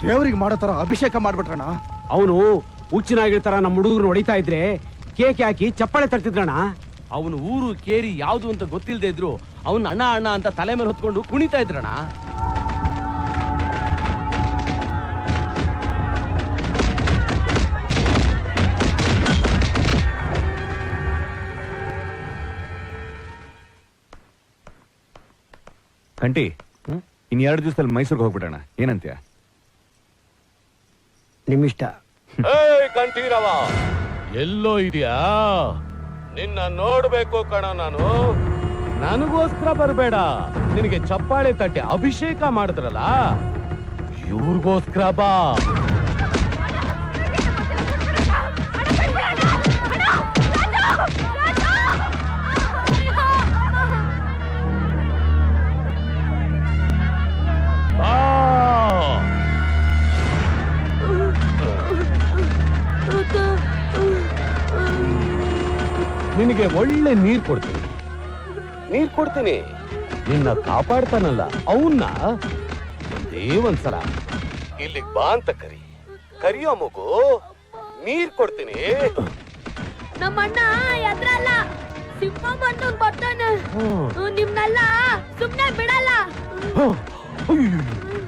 ದೇವರಿಗೆ ಮಾಡೋ ತರ ಅಭಿಷೇಕ ಮಾಡ್ಬಿಟ್ರಣ. ಅವನು ಹುಚ್ಚಿನಾಗಿರ್ತಾರ ನಮ್ಮ ಹುಡುಗರು ಹೊಡಿತಾ ಇದ್ರೆ ಕೇಕ್ ಹಾಕಿ ಚಪ್ಪಾಳೆ ತರ್ತಿದ್ರಣ. ಅವನು ಊರು ಕೇರಿ ಯಾವ್ದು ಅಂತ ಗೊತ್ತಿಲ್ಲದೆ ಇದ್ರು ಅವನ್ ಅಣ್ಣ ಅಣ್ಣ ಅಂತ ತಲೆ ಮೇಲೆ ಹೊತ್ಕೊಂಡು ಕುಣಿತಾ ಇದ್ರಣ. ಕಂಟಿ, ಇನ್ 2 ದಿವಸದಲ್ಲಿ ಮೈಸೂರಿಗೆ ಹೋಗ್ಬಿಡೋಣ, ಏನಂತ್ಯ? ನಿಮ್ಮಿಷ್ಟ. ಕಂಠೀರವ ಎಲ್ಲೋ ಇದೆಯಾ? ನಿನ್ನ ನೋಡ್ಬೇಕು ಕಣ ನಾನು. ನನಗೋಸ್ಕರ ಬರಬೇಡ, ನಿನಗೆ ಚಪ್ಪಾಳೆ ತಟ್ಟೆ ಅಭಿಷೇಕ ಮಾಡಿದ್ರಲ್ಲ ಇವ್ರಿಗೋಸ್ಕರ ಬಾ. ನಿನಗೆ ಒಳ್ಳೆ ನೀರ್ ಕೊಡ್ತೀನಿ, ನಿನ್ನ ಕಾಪಾಡ್ತಾನಲ್ಲ ಅವನ್ನ ಒಂದೇ ಒಂದ್ಸಲ ಇಲ್ಲಿಗೆ ಬಾ ಅಂತ ಕರಿಯೋ ಮಗು, ನೀರ್ ಕೊಡ್ತೀನಿ. ನಮ್ಮಣ್ಣ ಎದ್ರಲ್ಲ, ಸಿಂಹ ಬಂದು ಬರ್ತಾನೆ, ನಿಮ್ನೆಲ್ಲ ಸುಮ್ನೆ ಬಿಡಲ್ಲ.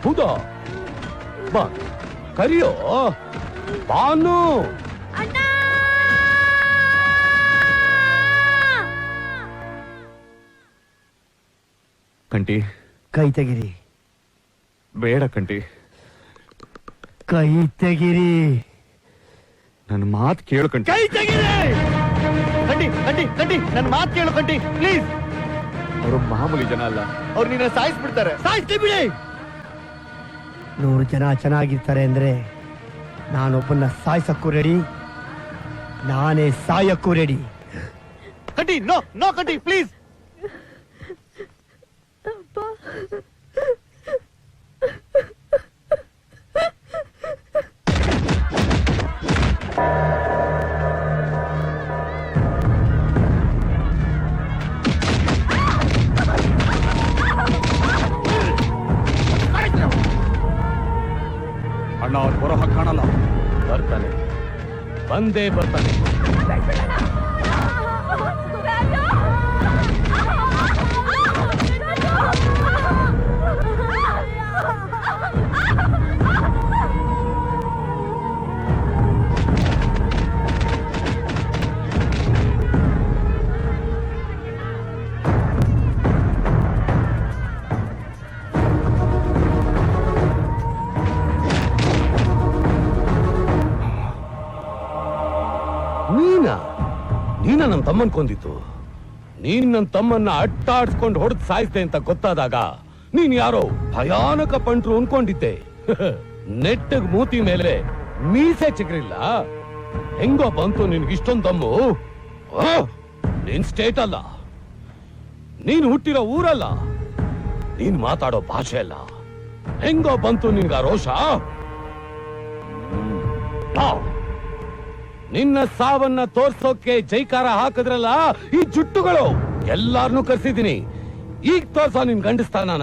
ಹೌದಾ? ಬಾ ಕರಿಯೋ, ಬಾನು. ಅಣ್ಣ ಕಂಟಿ, ಕೈ ತೆಗಿರಿ. ಬೇಡ ಕಂಟಿ, ಕೈ ತೆಗಿರಿ. ನನ್ನ ಮಾತು ಕೇಳು ಕಂಟಿ. ಕೈ ತೆಗಿರಿ. ಕಂಟಿ ಕಂಟಿ ಕಂಟಿ, ನನ್ನ ಮಾತು ಕೇಳು ಕಂಟಿ, ಪ್ಲೀಸ್. ಅವರು ಮಾಮೂಲಿ ಜನ ಅಲ್ಲ, ಅವ್ರು ನಿನ್ನ ಸಾಯಿಸ್ಬಿಡ್ತಾರೆ. ಸಾಯಿಸ್ತಿ ಬಿಡಿ. 100 ಜನ ಚೆನ್ನಾಗಿರ್ತಾರೆ ಅಂದ್ರೆ ನಾನೊಬ್ಬನ್ನ ಸಾಯಿಸಕ್ಕೂ ರೆಡಿ, ನಾನೇ ಸಾಯಕ್ಕೂ ರೆಡಿ. ಕಂಟಿ, ನೋ ನೋ ಕಂಟಿ, ಪ್ಲೀಸ್. ಅಣ್ಣ, ಅವ್ರು ಬರೋ ಹಾಗೆ ಕಾಣಲ್ಲ. ಬರ್ತಾನೆ, ಬಂದೇ ಬರ್ತಾನೆ. ನೀನ ನನ್ನ ತಮ್ಮನ್ ಕೊಂದಿತ್ತು. ನೀನ್ ನನ್ನ ತಮ್ಮನ್ನ ಅಟ್ಟಾಡ್ಸ್ಕೊಂಡು ಹೊಡೆದು ಸಾಯಿಸ್ತೆ ಅಂತ ಗೊತ್ತಾದಾಗ ನೀನ್ ಯಾರೋ ಭಯಾನಕ ಪಂಟ್ರು ಅನ್ಕೊಂಡಿದ್ದೆ. ನೆಟ್ಟಗ್ ಮೂತಿ ಮೇಲೆ ಮೀಸೆ ಚಿಗ್ರಿಲ್ಲ. ಹೆಂಗೋ ಬಂತು ನಿನ್ಗೆ ಇಷ್ಟೊಂದು ದಮ್ಮು? ನೀನ್ ಸ್ಟೇಟ್ ಅಲ್ಲ, ನೀನ್ ಹುಟ್ಟಿರೋ ಊರಲ್ಲ, ನೀನ್ ಮಾತಾಡೋ ಭಾಷೆ ಅಲ್ಲ. ಹೆಂಗೋ ಬಂತು ನಿನ್ಗ ರೋಷ? ನಿನ್ನ ಸಾವನ್ನ ತೋರ್ಸೋಕೆ ಜೈಕಾರ ಹಾಕಿದ್ರಲ್ಲ ಈ ಜುಟ್ಟುಗಳು, ಎಲ್ಲಾರನ್ನೂ ಕರ್ಸಿದ್ದೀನಿ. ಈಗ ತೋರ್ಸೋ ನಿನ್ ಗಂಡಸ್ತಾನ.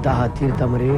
ದಾಹ ತೀರ್ಥಮರಿ.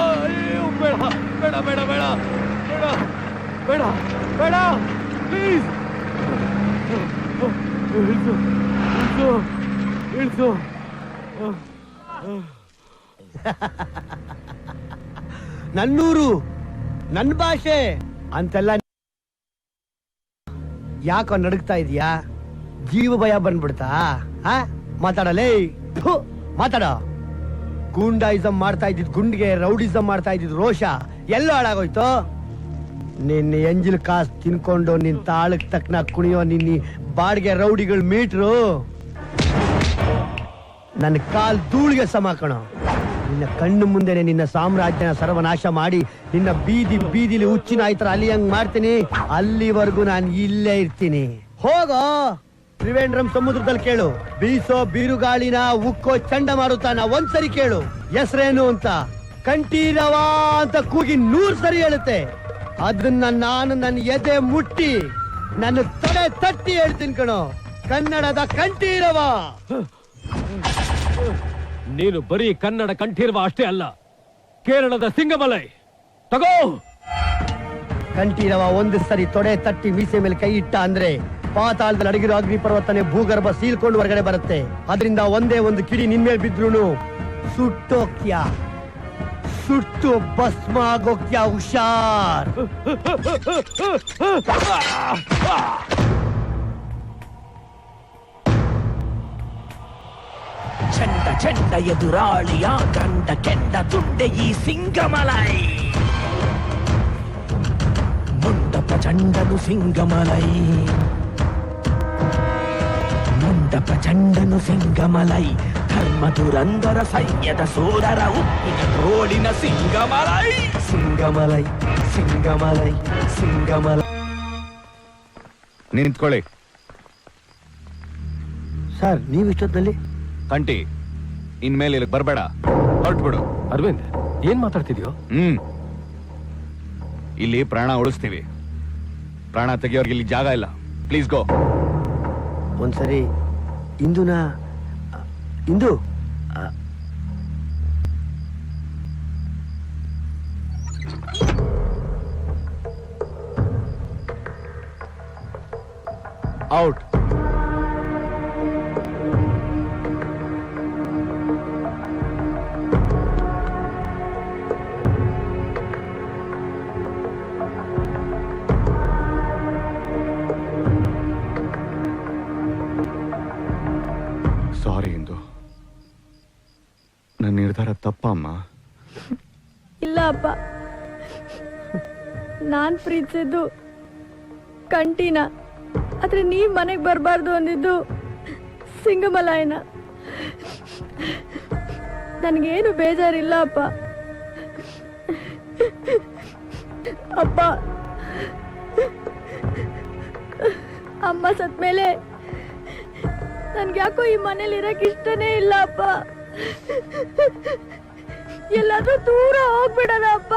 ಅಯ್ಯೋ, ಬೇಡ ಬೇಡ ಬೇಡ ಬೇಡ ಬೇಡ ಬೇಡ ಬೇಡ ಪ್ಲೀಸ್ ಇಳಿಸು ಇಳಿಸು ಇಳಿಸು. ನನ್ನೂರು ನನ್ನ ಭಾಷೆ ಅಂತೆಲ್ಲ ಯಾಕೋ ನಡುಗ್ತಾ ಇದೀಯಾ? ಜೀವ ಭಯ ಬಂದ್ಬಿಡ್ತಾ? ಮಾತಾಡಲೇ, ಮಾತಾಡ. ಗೂಂಡಾಯಿಸಂ ಮಾಡ್ತಾ ಇದ್ದಿದ್ ಗುಂಡಿಗೆ ರೌಡಿಸಂ ಮಾಡ್ತಾ ಇದ್ದಿದ್ ರೋಷ ಎಲ್ಲೋ ಹಾಳಾಗೋಯ್ತು. ನಿನ್ನ ಎಂಜಿಲ್ ಕಾಸ್ ತಿನ್ಕೊಂಡು ನಿನ್ ತಾಳಕ್ ತಕ್ಕನ ಕುಣಿಯೋ ನಿನ್ನ ಬಾಡಿಗೆ ರೌಡಿಗಳ ಮೀಟ್ರು ನನ್ನ ಕಾಲ್ ಧೂಳಿಗೆ ಸಮ ಕಣೋ. ನಿನ್ನ ಕಣ್ಣು ಮುಂದೆನೆ ನಿನ್ನ ಸಾಮ್ರಾಜ್ಯನ ಸರ್ವನಾಶ ಮಾಡಿ ನಿನ್ನ ಬೀದಿಲಿ ಹುಚ್ಚಿನ ಆಯ್ತರ ಅಲಿಯಂಗ್ ಮಾಡ್ತೀನಿ. ಅಲ್ಲಿವರೆಗೂ ನಾನು ಇಲ್ಲೇ ಇರ್ತೀನಿ. ಹೋಗೋ ತ್ರಿವೇಂದ್ರಂ ಸಮುದ್ರದಲ್ಲಿ ಕೇಳು. ಬೀಸೋ ಬಿರುಗಾಳಿನ ಉಕ್ಕೋ ಚಂಡಮಾರುತನ ಒಂದ್ಸರಿ ಕೇಳು. ಹೆಸರೇನು ಅಂತ ಕಂಠೀರವ ಅಂತ ಕೂಗಿ 100 ಸರಿ ಹೇಳುತ್ತೆ. ಅದನ್ನ ನಾನು ನನ್ನ ಎದೆ ಮುಟ್ಟಿ ನನ್ನ ತಡೆ ತಟ್ಟಿ ಹೇಳ್ತೀನಿ ಕಣೋ. ಕನ್ನಡದ ಕಂಠೀರವ. ನೀನು ಬರೀ ಕನ್ನಡ ಕಂಠೀರವ ಅಷ್ಟೇ ಅಲ್ಲ, ಕೇರಳದ ಸಿಂಗಮಲೈ. ತಗೋ. ಕಂಠೀರವ ಒಂದು ಸರಿ ತೊಡೆ ತಟ್ಟಿ ಮೀಸೆ ಮೇಲೆ ಕೈ ಇಟ್ಟ ಅಂದ್ರೆ ಪಾತಾಳದಲ್ಲಿ ಅಡಗಿರೋ ಅಗ್ನಿ ಪರ್ವತನೆ ಭೂಗರ್ಭ ಸೀಲ್ಕೊಂಡು ಹೊರಗಡೆ ಬರುತ್ತೆ. ಅದರಿಂದ ಒಂದೇ ಒಂದು ಕಿಡಿ ನಿನ್ಮೇಲೆ ಬಿದ್ರುನು ಸುಟ್ಟೋಗ್ತ್ಯಾ, ಸುಟ್ಟು ಭಸ್ಮ ಆಗೋಗ್ತ್ಯಾ. ಹುಷಾರ್. ಚಂಡ ಚಂಡ ಎದುರಾಳಿಯ ಗಂಡ ಕೆಂಡ ತುಂಡೆ ಈ ಸಿಂಗಮಲೈ. ಮುಂಡ ಪ್ರಚಂಡನು ಸಿಂಗಮಲೈ, ಮುಂಡ ಪ್ರಚಂಡನು ಸಿಂಗಮಲೈ. ಧರ್ಮ ದುರಂದರ ಸೈನ್ಯದ ಸೋದರ ಉಪ್ಪಿನ ತೋಳಿನ ಸಿಂಗಮಲೈ. ಸಿಂಗಮಲೈ ಸಿಂಗಮಲೈ ಸಿಂಗಮಲೈ. ನಿಂತ್ಕೊಳ್ಳಿ. ಸರ್ ನೀವು ಇಷ್ಟೊತ್ತಲ್ಲಿ ಕಂಟಿ, ಇನ್ಮೇಲೆ ಇಲ್ಲಿ ಬರ್ಬೇಡ, ಹೊರಟ್ಬಿಡು. ಅರವಿಂದ್, ಏನ್ ಮಾತಾಡ್ತಿದ್ಯೋ? ಇಲ್ಲಿ ಪ್ರಾಣ ಉಳಿಸ್ತೀವಿ, ಪ್ರಾಣ ತೆಗಿಯೋರ್ಗೆ ಇಲ್ಲಿ ಜಾಗ ಇಲ್ಲ. Please go. ಒಂದ್ಸರಿ ಇಂದು ಔಟ್. ಸಾರಿ ಇಂದು, ನನ್ನ ನಿರ್ಧಾರ ತಪ್ಪಮ್ಮ. ಇಲ್ಲ ಅಪ್ಪ, ನಾನ್ ಪ್ರೀತಿಸಿದ್ದು ಕಂಠೀನ, ಆದ್ರೆ ನೀವ್ ಮನೆಗ್ ಬರ್ಬಾರ್ದು ಅಂದಿದ್ದು ಸಿಂಗಮಲೈನ. ನನ್ಗೇನು ಬೇಜಾರಿಲ್ಲ ಅಪ್ಪ. ಅಪ್ಪ, ಅಮ್ಮ ಸತ್ಮೇಲೆ ನನ್ಗ್ಯಾಕೋ ಈ ಮನೇಲಿ ಇರಕ್ ಇಷ್ಟನೇ ಇಲ್ಲ ಅಪ್ಪ. ಎಲ್ಲಾದ್ರೂ ದೂರ ಹೋಗ್ಬಿಡೋಣ ಅಪ್ಪ.